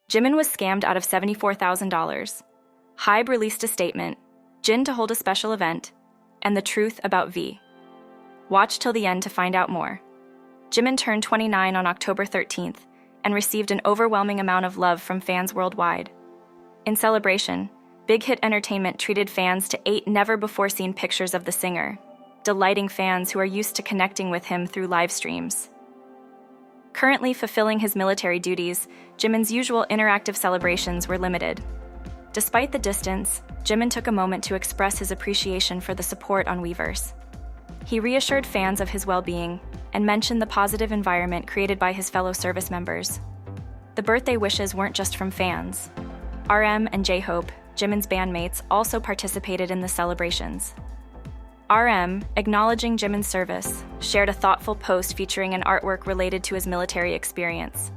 Jimin was scammed out of $74,000. HYBE released a statement, Jin to hold a special event, and the truth about V. Watch till the end to find out more. Jimin turned 29 on October 13th and received an overwhelming amount of love from fans worldwide. In celebration, Big Hit Entertainment treated fans to 8 never-before-seen pictures of the singer, delighting fans who are used to connecting with him through live streams. Currently fulfilling his military duties, Jimin's usual interactive celebrations were limited. Despite the distance, Jimin took a moment to express his appreciation for the support on Weverse. He reassured fans of his well-being and mentioned the positive environment created by his fellow service members. The birthday wishes weren't just from fans. RM and HYBE, Jimin's bandmates, also participated in the celebrations. RM, acknowledging Jimin's service, shared a thoughtful post featuring an artwork related to his military experience.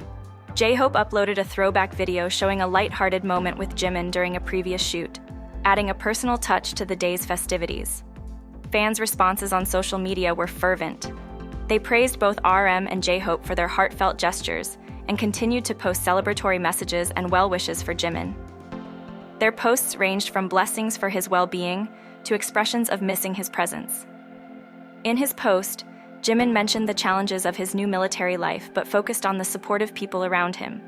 HYBE uploaded a throwback video showing a light-hearted moment with Jimin during a previous shoot, adding a personal touch to the day's festivities. Fans' responses on social media were fervent. They praised both RM and HYBE for their heartfelt gestures and continued to post celebratory messages and well wishes for Jimin. Their posts ranged from blessings for his well-being to expressions of missing his presence. In his post, Jimin mentioned the challenges of his new military life but focused on the supportive people around him.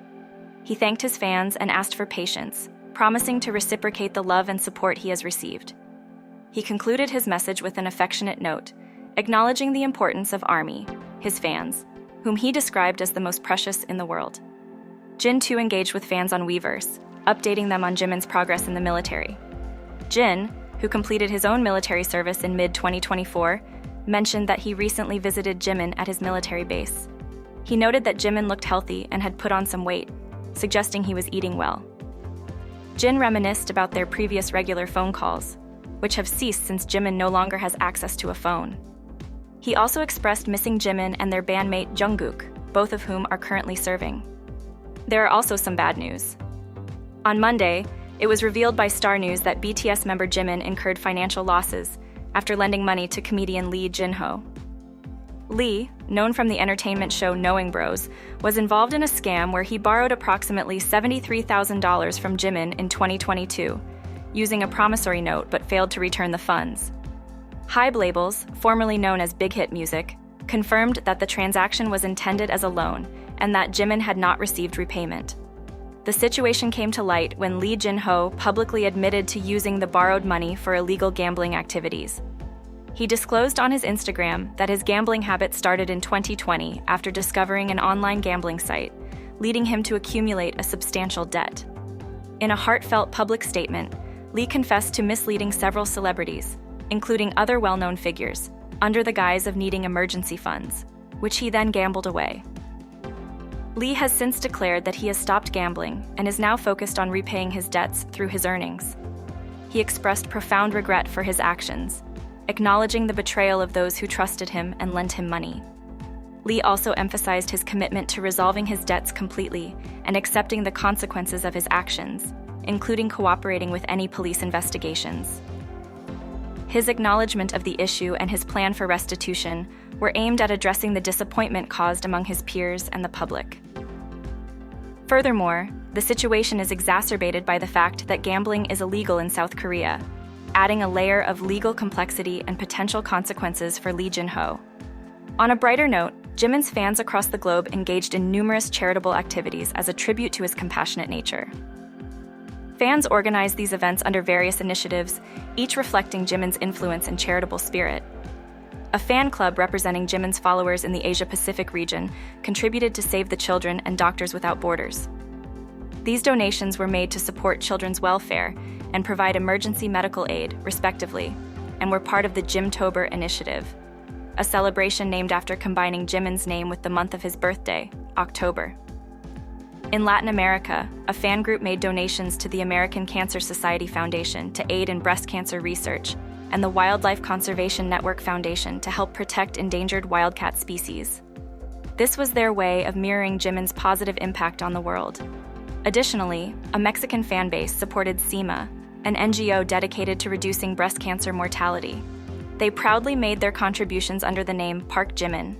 He thanked his fans and asked for patience, promising to reciprocate the love and support he has received. He concluded his message with an affectionate note, acknowledging the importance of ARMY, his fans, whom he described as the most precious in the world. Jin too engaged with fans on Weverse, updating them on Jimin's progress in the military. Jin, who completed his own military service in mid-2024, mentioned that he recently visited Jimin at his military base. He noted that Jimin looked healthy and had put on some weight, suggesting he was eating well. Jin reminisced about their previous regular phone calls, which have ceased since Jimin no longer has access to a phone. He also expressed missing Jimin and their bandmate Jungkook, both of whom are currently serving. There are also some bad news. On Monday, it was revealed by Star News that BTS member Jimin incurred financial losses after lending money to comedian Lee Jin-ho. Lee, known from the entertainment show Knowing Bros, was involved in a scam where he borrowed approximately $73,000 from Jimin in 2022, using a promissory note but failed to return the funds. HYBE labels, formerly known as Big Hit Music, confirmed that the transaction was intended as a loan and that Jimin had not received repayment. The situation came to light when Lee Jin-ho publicly admitted to using the borrowed money for illegal gambling activities. He disclosed on his Instagram that his gambling habit started in 2020 after discovering an online gambling site, leading him to accumulate a substantial debt. In a heartfelt public statement, Lee confessed to misleading several celebrities, including other well-known figures, under the guise of needing emergency funds, which he then gambled away. Lee has since declared that he has stopped gambling and is now focused on repaying his debts through his earnings. He expressed profound regret for his actions, acknowledging the betrayal of those who trusted him and lent him money. Lee also emphasized his commitment to resolving his debts completely and accepting the consequences of his actions, including cooperating with any police investigations. His acknowledgement of the issue and his plan for restitution were aimed at addressing the disappointment caused among his peers and the public. Furthermore, the situation is exacerbated by the fact that gambling is illegal in South Korea, adding a layer of legal complexity and potential consequences for Lee Jin-ho. On a brighter note, Jimin's fans across the globe engaged in numerous charitable activities as a tribute to his compassionate nature. Fans organized these events under various initiatives, each reflecting Jimin's influence and charitable spirit. A fan club representing Jimin's followers in the Asia-Pacific region contributed to Save the Children and Doctors Without Borders. These donations were made to support children's welfare and provide emergency medical aid, respectively, and were part of the Jimtober initiative, a celebration named after combining Jimin's name with the month of his birthday, October. In Latin America, a fan group made donations to the American Cancer Society Foundation to aid in breast cancer research, and the Wildlife Conservation Network Foundation to help protect endangered wildcat species. This was their way of mirroring Jimin's positive impact on the world. Additionally, a Mexican fan base supported SEMA, an NGO dedicated to reducing breast cancer mortality. They proudly made their contributions under the name Park Jimin,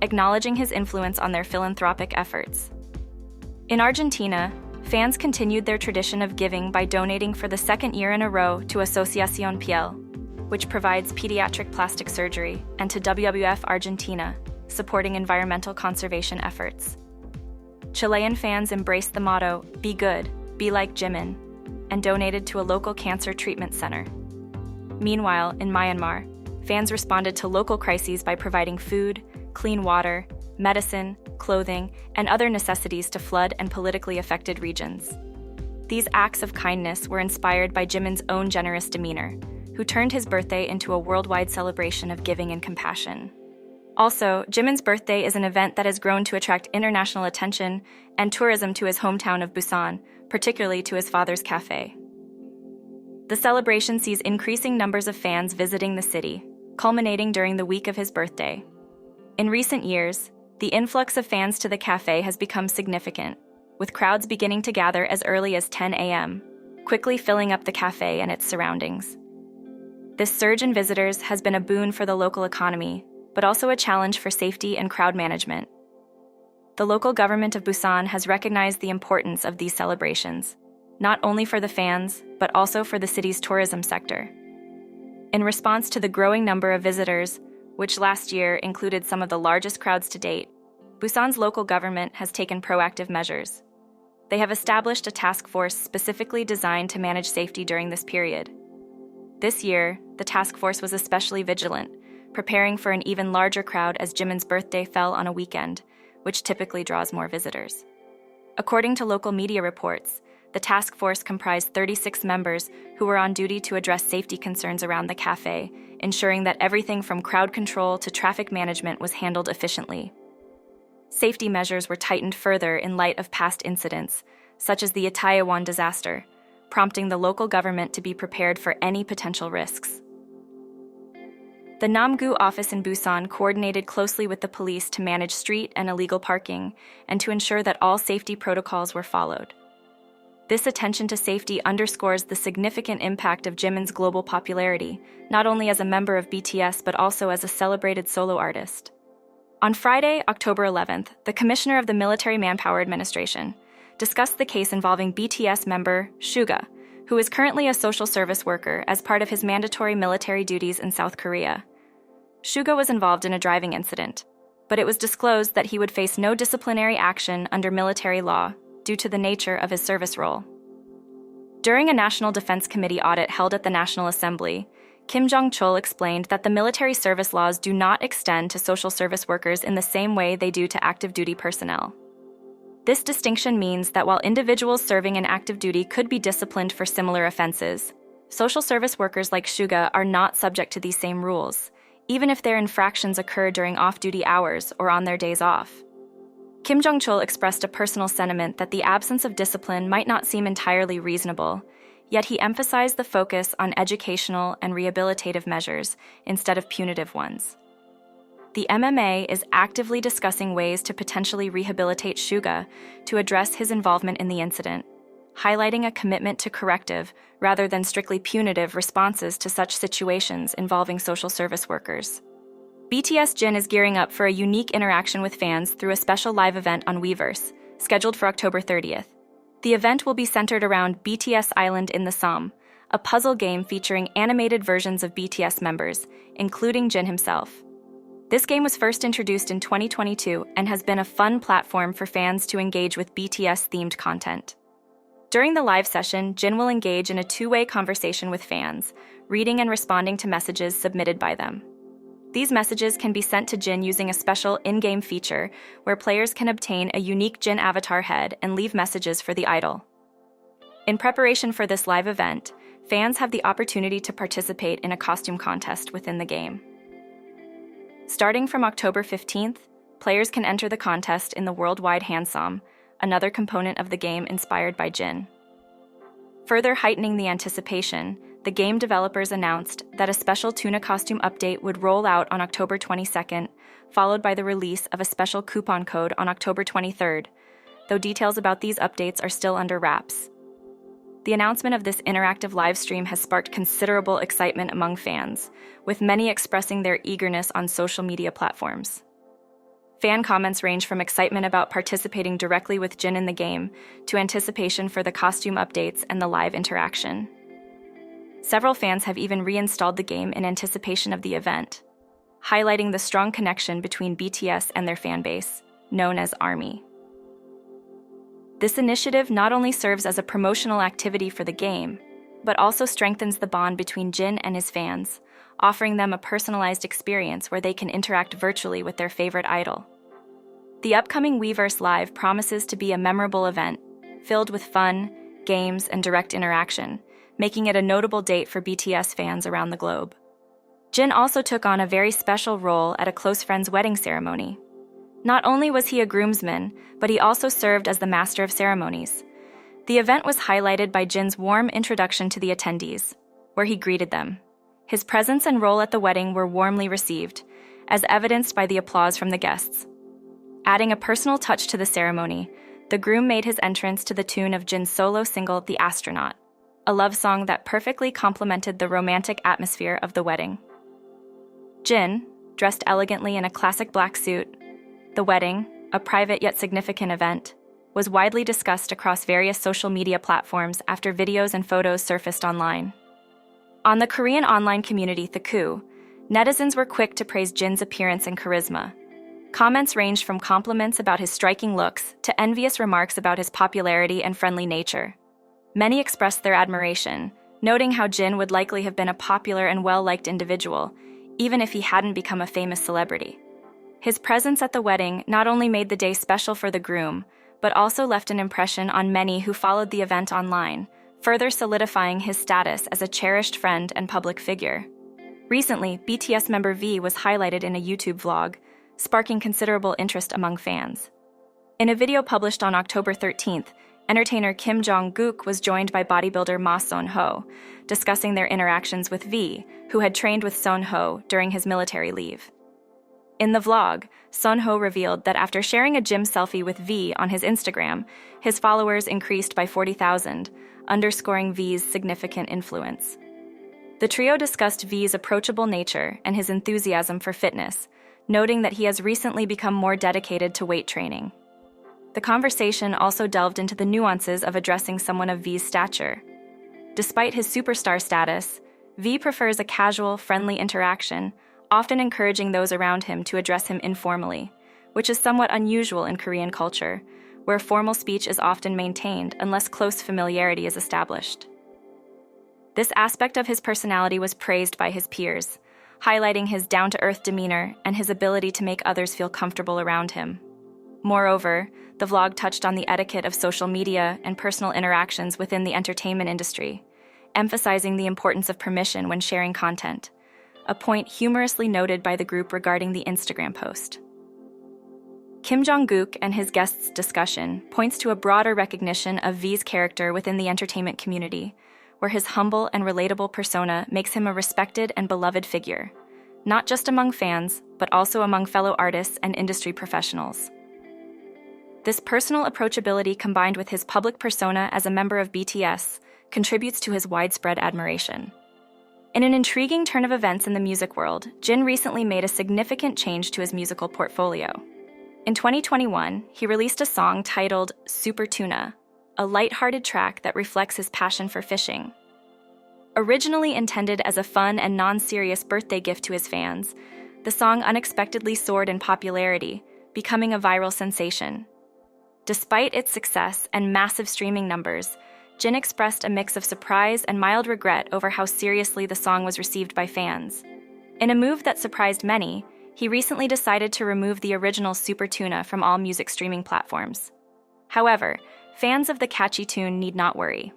acknowledging his influence on their philanthropic efforts. In Argentina, Fans continued their tradition of giving by donating for the second year in a row to Asociación Piel, which provides pediatric plastic surgery, and to WWF Argentina, supporting environmental conservation efforts. Chilean fans embraced the motto, "Be good, be like Jimin," and donated to a local cancer treatment center. Meanwhile, in Myanmar, fans responded to local crises by providing food, clean water, medicine, clothing, and other necessities to flood and politically affected regions. These acts of kindness were inspired by Jimin's own generous demeanor, who turned his birthday into a worldwide celebration of giving and compassion. Also, Jimin's birthday is an event that has grown to attract international attention and tourism to his hometown of Busan, particularly to his father's cafe. The celebration sees increasing numbers of fans visiting the city, culminating during the week of his birthday. In recent years, the influx of fans to the cafe has become significant, with crowds beginning to gather as early as 10 a.m., quickly filling up the cafe and its surroundings. This surge in visitors has been a boon for the local economy, but also a challenge for safety and crowd management. The local government of Busan has recognized the importance of these celebrations, not only for the fans, but also for the city's tourism sector. In response to the growing number of visitors, which last year included some of the largest crowds to date, Busan's local government has taken proactive measures. They have established a task force specifically designed to manage safety during this period. This year, the task force was especially vigilant, preparing for an even larger crowd as Jimin's birthday fell on a weekend, which typically draws more visitors. According to local media reports, the task force comprised 36 members who were on duty to address safety concerns around the cafe, ensuring that everything from crowd control to traffic management was handled efficiently. Safety measures were tightened further in light of past incidents, such as the Itaewon disaster, prompting the local government to be prepared for any potential risks. The Namgu office in Busan coordinated closely with the police to manage street and illegal parking and to ensure that all safety protocols were followed. This attention to safety underscores the significant impact of Jimin's global popularity, not only as a member of BTS but also as a celebrated solo artist. On Friday, October 11th, the Commissioner of the Military Manpower Administration discussed the case involving BTS member Suga, who is currently a social service worker as part of his mandatory military duties in South Korea. Suga was involved in a driving incident, but it was disclosed that he would face no disciplinary action under military law due to the nature of his service role. During a National Defense Committee audit held at the National Assembly, Kim Jong-chol explained that the military service laws do not extend to social service workers in the same way they do to active duty personnel. This distinction means that while individuals serving in active duty could be disciplined for similar offenses, social service workers like Suga are not subject to these same rules, even if their infractions occur during off-duty hours or on their days off. Kim Jong-chol expressed a personal sentiment that the absence of discipline might not seem entirely reasonable, yet he emphasized the focus on educational and rehabilitative measures instead of punitive ones. The MMA is actively discussing ways to potentially rehabilitate Suga to address his involvement in the incident, highlighting a commitment to corrective rather than strictly punitive responses to such situations involving social service workers. BTS Jin is gearing up for a unique interaction with fans through a special live event on Weverse, scheduled for October 30th. The event will be centered around BTS Island in the Somme, a puzzle game featuring animated versions of BTS members, including Jin himself. This game was first introduced in 2022 and has been a fun platform for fans to engage with BTS-themed content. During the live session, Jin will engage in a two-way conversation with fans, reading and responding to messages submitted by them. These messages can be sent to Jin using a special in-game feature where players can obtain a unique Jin avatar head and leave messages for the idol. In preparation for this live event, fans have the opportunity to participate in a costume contest within the game. Starting from October 15th, players can enter the contest in the worldwide Handsome, another component of the game inspired by Jin. Further heightening the anticipation, the game developers announced that a special tuna costume update would roll out on October 22nd, followed by the release of a special coupon code on October 23rd, though details about these updates are still under wraps. The announcement of this interactive live stream has sparked considerable excitement among fans, with many expressing their eagerness on social media platforms. Fan comments range from excitement about participating directly with Jin in the game to anticipation for the costume updates and the live interaction. Several fans have even reinstalled the game in anticipation of the event, highlighting the strong connection between BTS and their fanbase, known as ARMY. This initiative not only serves as a promotional activity for the game, but also strengthens the bond between Jin and his fans, offering them a personalized experience where they can interact virtually with their favorite idol. The upcoming Weverse Live promises to be a memorable event, filled with fun, games, and direct interaction, making it a notable date for BTS fans around the globe. Jin also took on a very special role at a close friend's wedding ceremony. Not only was he a groomsman, but he also served as the master of ceremonies. The event was highlighted by Jin's warm introduction to the attendees, where he greeted them. His presence and role at the wedding were warmly received, as evidenced by the applause from the guests. Adding a personal touch to the ceremony, the groom made his entrance to the tune of Jin's solo single, The Astronaut, a love song that perfectly complemented the romantic atmosphere of the wedding. Jin, dressed elegantly in a classic black suit, the wedding, a private yet significant event, was widely discussed across various social media platforms after videos and photos surfaced online. On the Korean online community Thaku, netizens were quick to praise Jin's appearance and charisma. Comments ranged from compliments about his striking looks to envious remarks about his popularity and friendly nature. Many expressed their admiration, noting how Jin would likely have been a popular and well-liked individual, even if he hadn't become a famous celebrity. His presence at the wedding not only made the day special for the groom, but also left an impression on many who followed the event online, further solidifying his status as a cherished friend and public figure. Recently, BTS member V was highlighted in a YouTube vlog, sparking considerable interest among fans. In a video published on October 13th, entertainer Kim Jong-guk was joined by bodybuilder Ma Son-ho, discussing their interactions with V, who had trained with Son-ho during his military leave. In the vlog, Son-ho revealed that after sharing a gym selfie with V on his Instagram, his followers increased by 40,000, underscoring V's significant influence. The trio discussed V's approachable nature and his enthusiasm for fitness, noting that he has recently become more dedicated to weight training. The conversation also delved into the nuances of addressing someone of V's stature. Despite his superstar status, V prefers a casual, friendly interaction, often encouraging those around him to address him informally, which is somewhat unusual in Korean culture, where formal speech is often maintained unless close familiarity is established. This aspect of his personality was praised by his peers, highlighting his down-to-earth demeanor and his ability to make others feel comfortable around him. Moreover, the vlog touched on the etiquette of social media and personal interactions within the entertainment industry, emphasizing the importance of permission when sharing content, a point humorously noted by the group regarding the Instagram post. Kim Jong-guk and his guests' discussion points to a broader recognition of V's character within the entertainment community, where his humble and relatable persona makes him a respected and beloved figure, not just among fans, but also among fellow artists and industry professionals. This personal approachability combined with his public persona as a member of BTS contributes to his widespread admiration. In an intriguing turn of events in the music world, Jin recently made a significant change to his musical portfolio. In 2021, he released a song titled Super Tuna, a lighthearted track that reflects his passion for fishing. Originally intended as a fun and non-serious birthday gift to his fans, the song unexpectedly soared in popularity, becoming a viral sensation. Despite its success and massive streaming numbers, Jin expressed a mix of surprise and mild regret over how seriously the song was received by fans. In a move that surprised many, he recently decided to remove the original Super Tuna from all music streaming platforms. However, fans of the catchy tune need not worry.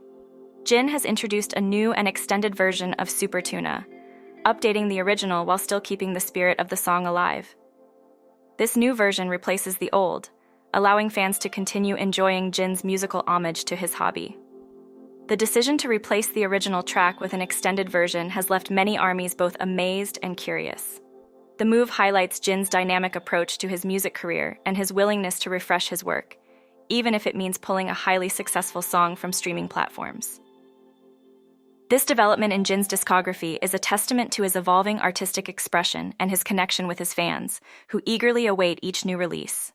Jin has introduced a new and extended version of Super Tuna, updating the original while still keeping the spirit of the song alive. This new version replaces the old, allowing fans to continue enjoying Jin's musical homage to his hobby. The decision to replace the original track with an extended version has left many ARMYs both amazed and curious. The move highlights Jin's dynamic approach to his music career and his willingness to refresh his work, even if it means pulling a highly successful song from streaming platforms. This development in Jin's discography is a testament to his evolving artistic expression and his connection with his fans, who eagerly await each new release.